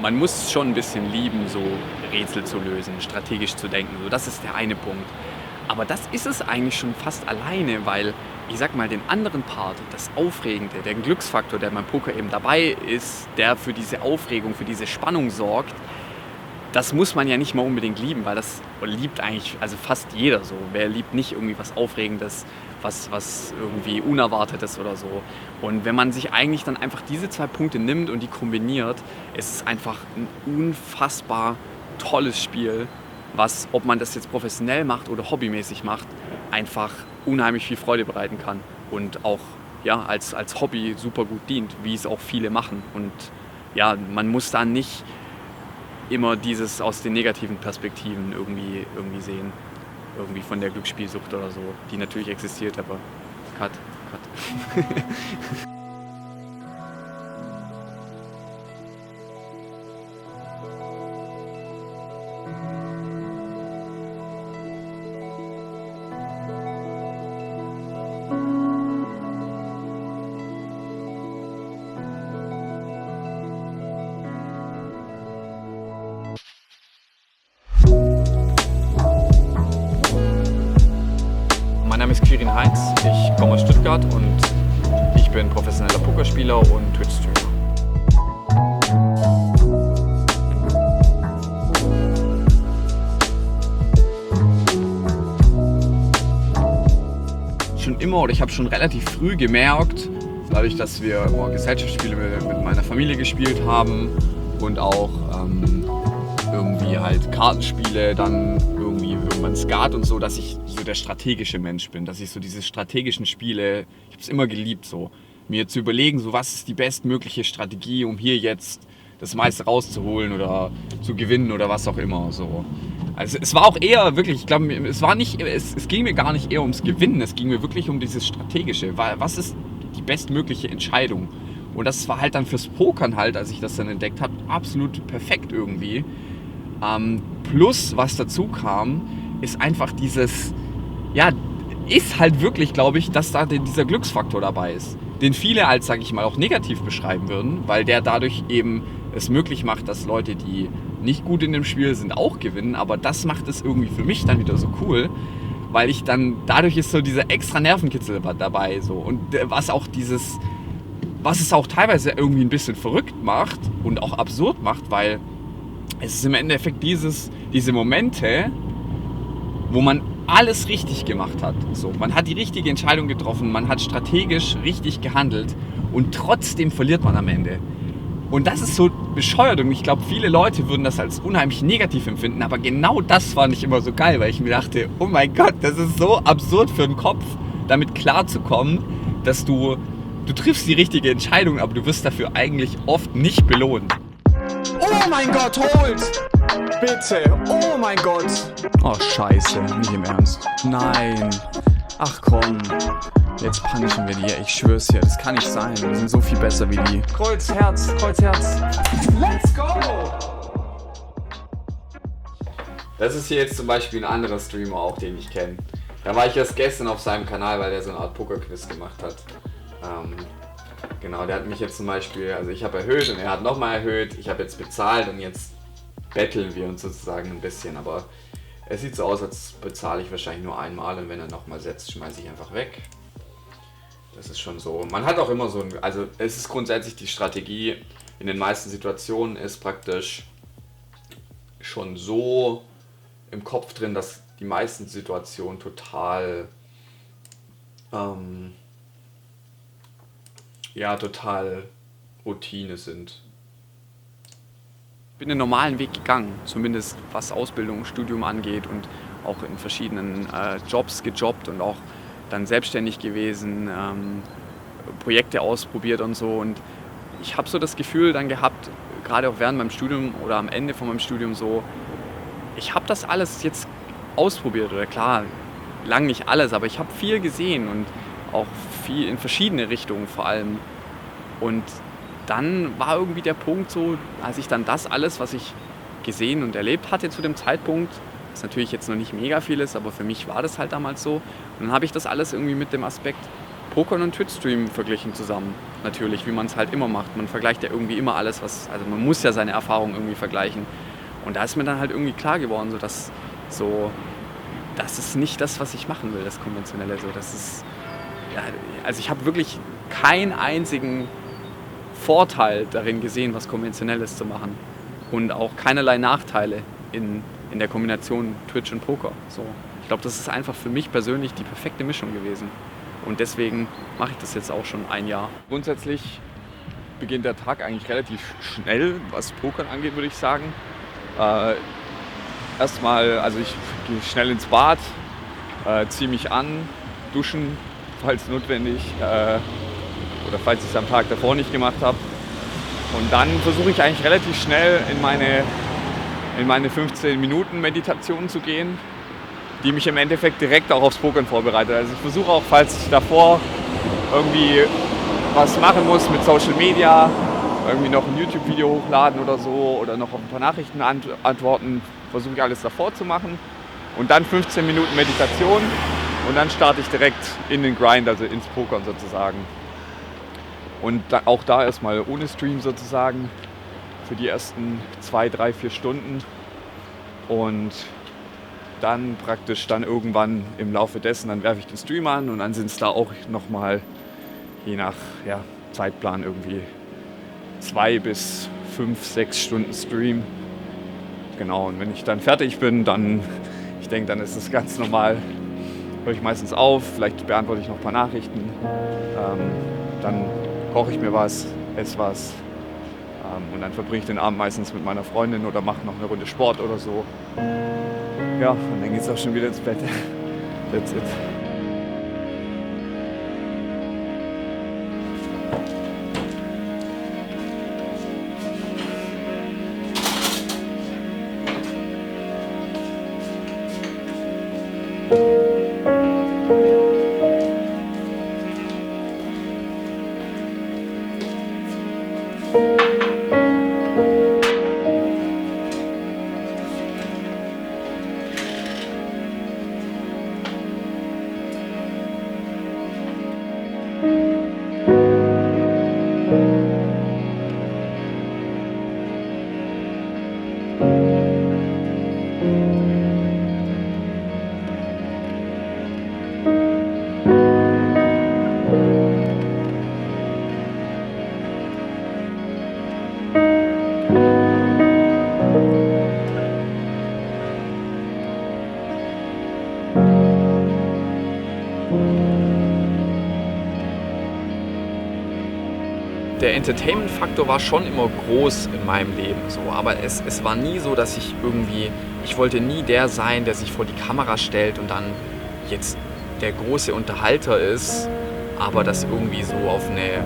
man muss schon ein bisschen lieben, so Rätsel zu lösen, strategisch zu denken. So, das ist der eine Punkt. Aber das ist es eigentlich schon fast alleine, weil ich sag mal, den anderen Part, das Aufregende, der Glücksfaktor, der beim Poker eben dabei ist, der für diese Aufregung, für diese Spannung sorgt, das muss man ja nicht mal unbedingt lieben, weil das liebt eigentlich also fast jeder so. Wer liebt nicht irgendwie was Aufregendes, was irgendwie Unerwartetes oder so. Und wenn man sich eigentlich dann einfach diese 2 Punkte nimmt und die kombiniert, ist es einfach ein unfassbar tolles Spiel, was, ob man das jetzt professionell macht oder hobbymäßig macht, einfach unheimlich viel Freude bereiten kann und auch ja, als Hobby super gut dient, wie es auch viele machen. Und ja, man muss da nicht immer dieses aus den negativen Perspektiven irgendwie sehen. Irgendwie von der Glücksspielsucht oder so, die natürlich existiert, aber Cut. Mein Name ist Quirin Heinz, ich komme aus Stuttgart und ich bin professioneller Pokerspieler und Twitch-Streamer. Schon immer oder ich habe schon relativ früh gemerkt, dadurch, dass wir Gesellschaftsspiele mit meiner Familie gespielt haben und auch irgendwie halt Kartenspiele, dann irgendwie irgendwann Skat und so, dass ich so der strategische Mensch bin, dass ich so diese strategischen Spiele, ich habe es immer geliebt, so mir zu überlegen, so was ist die bestmögliche Strategie, um hier jetzt das meiste rauszuholen oder zu gewinnen oder was auch immer, so. Also es war auch eher wirklich, ich glaube, es ging mir gar nicht eher ums Gewinnen, es ging mir wirklich um dieses Strategische, weil was ist die bestmögliche Entscheidung? Und das war halt dann fürs Pokern halt, als ich das dann entdeckt habe, absolut perfekt irgendwie. Plus, was dazu kam, ist einfach dieses, ja, ist halt wirklich, glaube ich, dass da dieser Glücksfaktor dabei ist, den viele als, sage ich mal, auch negativ beschreiben würden, weil der dadurch eben es möglich macht, dass Leute, die nicht gut in dem Spiel sind, auch gewinnen, aber das macht es irgendwie für mich dann wieder so cool, weil ich dann, dadurch ist so dieser extra Nervenkitzel dabei, so, und was es auch teilweise irgendwie ein bisschen verrückt macht und auch absurd macht, weil es ist im Endeffekt diese Momente, wo man alles richtig gemacht hat. So, man hat die richtige Entscheidung getroffen, man hat strategisch richtig gehandelt und trotzdem verliert man am Ende. Und das ist so bescheuert und ich glaube, viele Leute würden das als unheimlich negativ empfinden, aber genau das fand ich immer so geil, weil ich mir dachte, oh mein Gott, das ist so absurd für den Kopf, damit klarzukommen, dass du triffst die richtige Entscheidung, aber du wirst dafür eigentlich oft nicht belohnt. Oh mein Gott, holt! Bitte, oh mein Gott! Oh scheiße, nicht im Ernst. Nein. Ach komm. Jetzt punishen wir die. Ich schwör's dir, das kann nicht sein. Wir sind so viel besser wie die. Kreuz, Herz, Kreuz, Herz. Let's go! Das ist hier jetzt zum Beispiel ein anderer Streamer auch, den ich kenne. Da war ich erst gestern auf seinem Kanal, weil der so eine Art Pokerquiz gemacht hat. Genau, der hat mich jetzt zum Beispiel, also ich habe erhöht und er hat nochmal erhöht. Ich habe jetzt bezahlt und jetzt betteln wir uns sozusagen ein bisschen. Aber es sieht so aus, als bezahle ich wahrscheinlich nur einmal und wenn er nochmal setzt, schmeiße ich einfach weg. Das ist schon so. Man hat auch immer so ein, also es ist grundsätzlich die Strategie in den meisten Situationen ist praktisch schon so im Kopf drin, dass die meisten Situationen total total Routine sind. Ich bin den normalen Weg gegangen, zumindest was Ausbildung und Studium angeht und auch in verschiedenen Jobs gejobbt und auch dann selbstständig gewesen, Projekte ausprobiert und so. Und ich habe so das Gefühl dann gehabt, gerade auch während meinem Studium oder am Ende von meinem Studium so, ich habe das alles jetzt ausprobiert oder klar, lang nicht alles, aber ich habe viel gesehen und auch viel in verschiedene Richtungen vor allem. Und dann war irgendwie der Punkt so, als ich dann das alles, was ich gesehen und erlebt hatte zu dem Zeitpunkt, was natürlich jetzt noch nicht mega viel ist, aber für mich war das halt damals so. Und dann habe ich das alles irgendwie mit dem Aspekt Poker und Twitch-Stream verglichen zusammen, natürlich, wie man es halt immer macht. Man vergleicht ja irgendwie immer alles, also man muss ja seine Erfahrungen irgendwie vergleichen. Und da ist mir dann halt irgendwie klar geworden, das ist nicht das, was ich machen will, das Konventionelle. Also ich habe wirklich keinen einzigen Vorteil darin gesehen, was Konventionelles zu machen. Und auch keinerlei Nachteile in der Kombination Twitch und Poker. So. Ich glaube, das ist einfach für mich persönlich die perfekte Mischung gewesen. Und deswegen mache ich das jetzt auch schon ein Jahr. Grundsätzlich beginnt der Tag eigentlich relativ schnell, was Pokern angeht, würde ich sagen. Erstmal, also ich gehe schnell ins Bad, ziehe mich an, duschen, falls notwendig, oder falls ich es am Tag davor nicht gemacht habe. Und dann versuche ich eigentlich relativ schnell in meine 15 Minuten Meditation zu gehen, die mich im Endeffekt direkt auch aufs Pokern vorbereitet. Also ich versuche auch, falls ich davor irgendwie was machen muss mit Social Media, irgendwie noch ein YouTube-Video hochladen oder so oder noch auf ein paar Nachrichten antworten, versuche ich alles davor zu machen. Und dann 15 Minuten Meditation und dann starte ich direkt in den Grind, also ins Pokern sozusagen. Und auch da erstmal ohne Stream sozusagen für die ersten 2, 3, 4 Stunden. Und dann praktisch irgendwann im Laufe dessen, dann werfe ich den Stream an und dann sind es da auch nochmal, je nach Zeitplan irgendwie 2 bis 5, 6 Stunden Stream. Genau, und wenn ich dann fertig bin, dann ist es ganz normal, höre ich meistens auf, vielleicht beantworte ich noch ein paar Nachrichten, dann koche ich mir was, esse was und dann verbringe ich den Abend meistens mit meiner Freundin oder mache noch eine Runde Sport oder so. Ja, und dann geht es auch schon wieder ins Bett. That's it. Der Entertainment-Faktor war schon immer groß in meinem Leben, so, aber es war nie so, dass ich wollte nie der sein, der sich vor die Kamera stellt und dann jetzt der große Unterhalter ist, aber das irgendwie so auf eine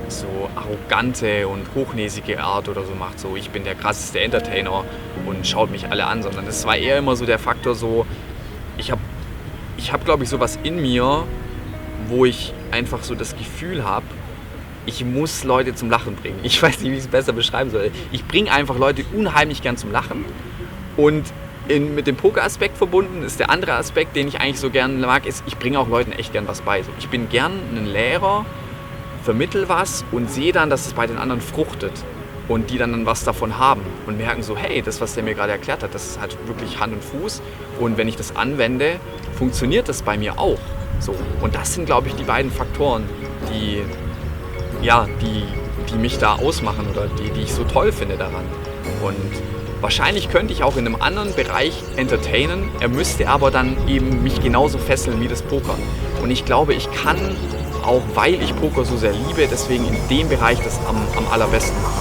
so arrogante und hochnäsige Art oder so macht, so ich bin der krasseste Entertainer und schaut mich alle an, sondern es war eher immer so der Faktor so, ich hab glaube ich sowas in mir, wo ich einfach so das Gefühl habe, ich muss Leute zum Lachen bringen. Ich weiß nicht, wie ich es besser beschreiben soll. Ich bringe einfach Leute unheimlich gern zum Lachen. Und mit dem Poker-Aspekt verbunden ist der andere Aspekt, den ich eigentlich so gern mag, ist, ich bringe auch Leuten echt gern was bei. So, ich bin gern ein Lehrer, vermittel was und sehe dann, dass es bei den anderen fruchtet. Und die dann was davon haben und merken so, hey, das, was der mir gerade erklärt hat, das hat wirklich Hand und Fuß. Und wenn ich das anwende, funktioniert das bei mir auch. So. Und das sind, glaube ich, die beiden Faktoren, die mich da ausmachen oder die ich so toll finde daran. Und wahrscheinlich könnte ich auch in einem anderen Bereich entertainen, er müsste aber dann eben mich genauso fesseln wie das Pokern. Und ich glaube, ich kann, auch weil ich Poker so sehr liebe, deswegen in dem Bereich das am allerbesten machen.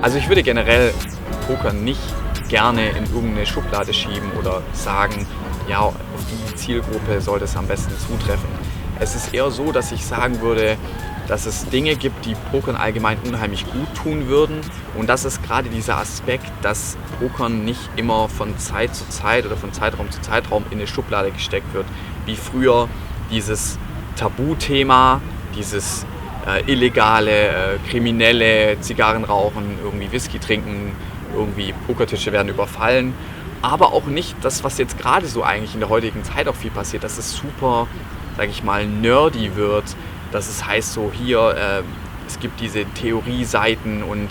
Also ich würde generell Poker nicht gerne in irgendeine Schublade schieben oder sagen, ja, auf die Zielgruppe soll das am besten zutreffen. Es ist eher so, dass ich sagen würde, dass es Dinge gibt, die Pokern allgemein unheimlich gut tun würden. Und das ist gerade dieser Aspekt, dass Pokern nicht immer von Zeit zu Zeit oder von Zeitraum zu Zeitraum in eine Schublade gesteckt wird, wie früher dieses Tabuthema, dieses illegale, kriminelle Zigarren rauchen, irgendwie Whisky trinken, irgendwie Pokertische werden überfallen. Aber auch nicht das, was jetzt gerade so eigentlich in der heutigen Zeit auch viel passiert, dass es super, sage ich mal, nerdy wird, dass es heißt so hier, es gibt diese Theorieseiten und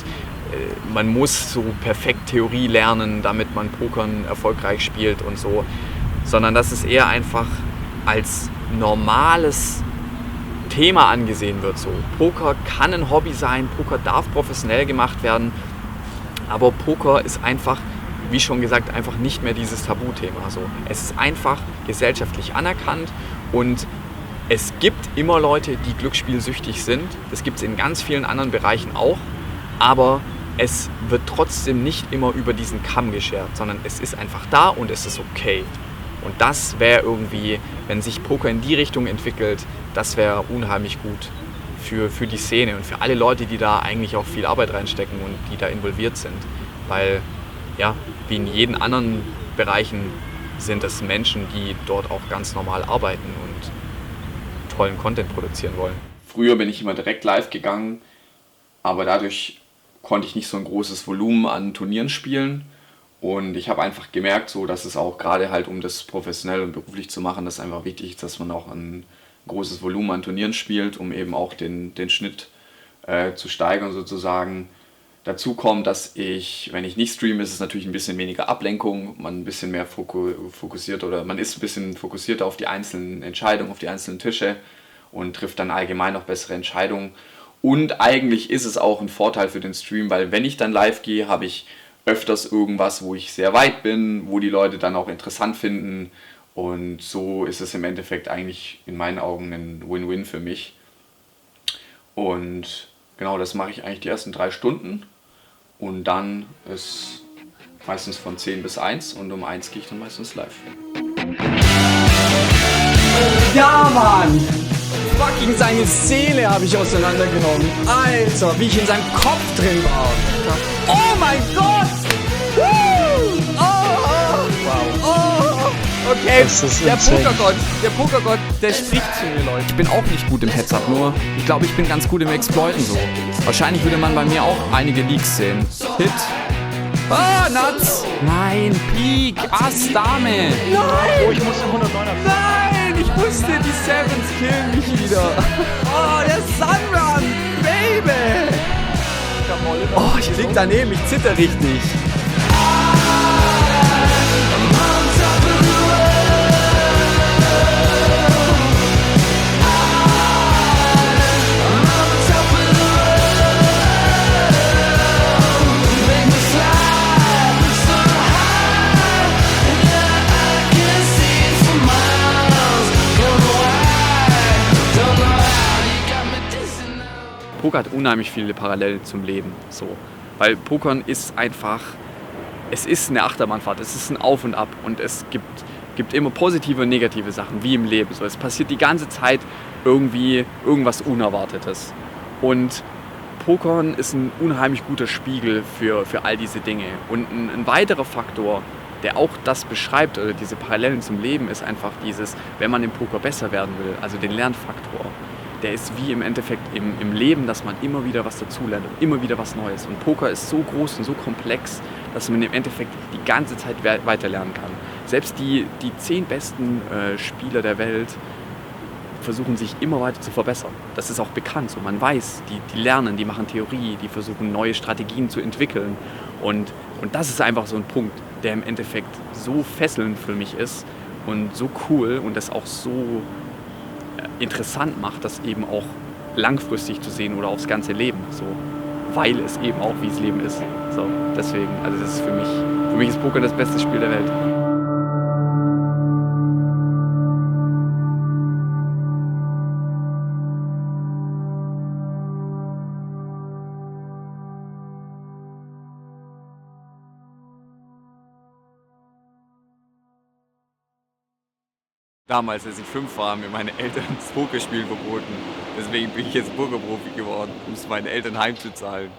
man muss so perfekt Theorie lernen, damit man Pokern erfolgreich spielt und so, sondern dass es eher einfach als normales Thema angesehen wird. So, Poker kann ein Hobby sein, Poker darf professionell gemacht werden, aber Poker ist einfach, wie schon gesagt, einfach nicht mehr dieses Tabuthema. So, es ist einfach gesellschaftlich anerkannt und es gibt immer Leute, die glücksspielsüchtig sind. Das gibt es in ganz vielen anderen Bereichen auch, aber es wird trotzdem nicht immer über diesen Kamm geschert, sondern es ist einfach da und es ist okay. Und das wäre irgendwie, wenn sich Poker in die Richtung entwickelt, das wäre unheimlich gut für die Szene und für alle Leute, die da eigentlich auch viel Arbeit reinstecken und die da involviert sind. Weil, ja, wie in jeden anderen Bereichen sind es Menschen, die dort auch ganz normal arbeiten und tollen Content produzieren wollen. Früher bin ich immer direkt live gegangen, aber dadurch konnte ich nicht so ein großes Volumen an Turnieren spielen. Und ich habe einfach gemerkt, so, dass es auch gerade halt, um das professionell und beruflich zu machen, dass einfach wichtig ist, dass man auch ein großes Volumen an Turnieren spielt, um eben auch den Schnitt zu steigern sozusagen. Dazu kommt, dass ich, wenn ich nicht streame, ist es natürlich ein bisschen weniger Ablenkung, man ein bisschen mehr fokussiert oder man ist ein bisschen fokussierter auf die einzelnen Entscheidungen, auf die einzelnen Tische und trifft dann allgemein noch bessere Entscheidungen. Und eigentlich ist es auch ein Vorteil für den Stream, weil wenn ich dann live gehe, habe ich öfters irgendwas, wo ich sehr weit bin, wo die Leute dann auch interessant finden. Und so ist es im Endeffekt eigentlich in meinen Augen ein Win-Win für mich. Und genau, das mache ich eigentlich die ersten 3 Stunden. Und dann ist meistens von 10 bis 1 und um 1 gehe ich dann meistens live. Ja, Mann! Fucking seine Seele habe ich auseinandergenommen. Alter, wie ich in seinem Kopf drin war. Oh mein Gott! Woo! Oh! Wow. Oh! Okay, der Pokergott, der spricht zu mir, Leute. Ich bin auch nicht gut im Heads-Up, nur ich glaube, ich bin ganz gut im Exploiten so. Wahrscheinlich würde man bei mir auch einige Leaks sehen. Hit. Ah, Nuts! Nein, Pik, Ass, Dame! Nein! Oh, ich musste 109er. Nein, ich wusste, die Sevens killen mich wieder. Oh, der Sunrun, Baby! Oh, ich lieg daneben, ich zitter richtig. Poker hat unheimlich viele Parallelen zum Leben, so. Weil Pokern ist einfach, es ist eine Achterbahnfahrt, es ist ein Auf und Ab und es gibt immer positive und negative Sachen, wie im Leben. So, es passiert die ganze Zeit irgendwie irgendwas Unerwartetes. Und Pokern ist ein unheimlich guter Spiegel für all diese Dinge. Und ein weiterer Faktor, der auch das beschreibt, oder diese Parallelen zum Leben, ist einfach dieses, wenn man im Poker besser werden will, also den Lernfaktor. Der ist wie im Endeffekt im Leben, dass man immer wieder was dazulernt und immer wieder was Neues. Und Poker ist so groß und so komplex, dass man im Endeffekt die ganze Zeit weiterlernen kann. Selbst die 10 besten Spieler der Welt versuchen sich immer weiter zu verbessern. Das ist auch bekannt. So, man weiß, die lernen, die machen Theorie, die versuchen neue Strategien zu entwickeln. Und das ist einfach so ein Punkt, der im Endeffekt so fesselnd für mich ist und so cool und das auch so interessant macht, das eben auch langfristig zu sehen oder aufs ganze Leben, so, weil es eben auch wie das Leben ist. So, deswegen, also das ist für mich ist Poker das beste Spiel der Welt. Damals, als ich 5 war, haben mir meine Eltern das Pokerspielen verboten. Deswegen bin ich jetzt Pokerprofi geworden, um es meinen Eltern heimzuzahlen.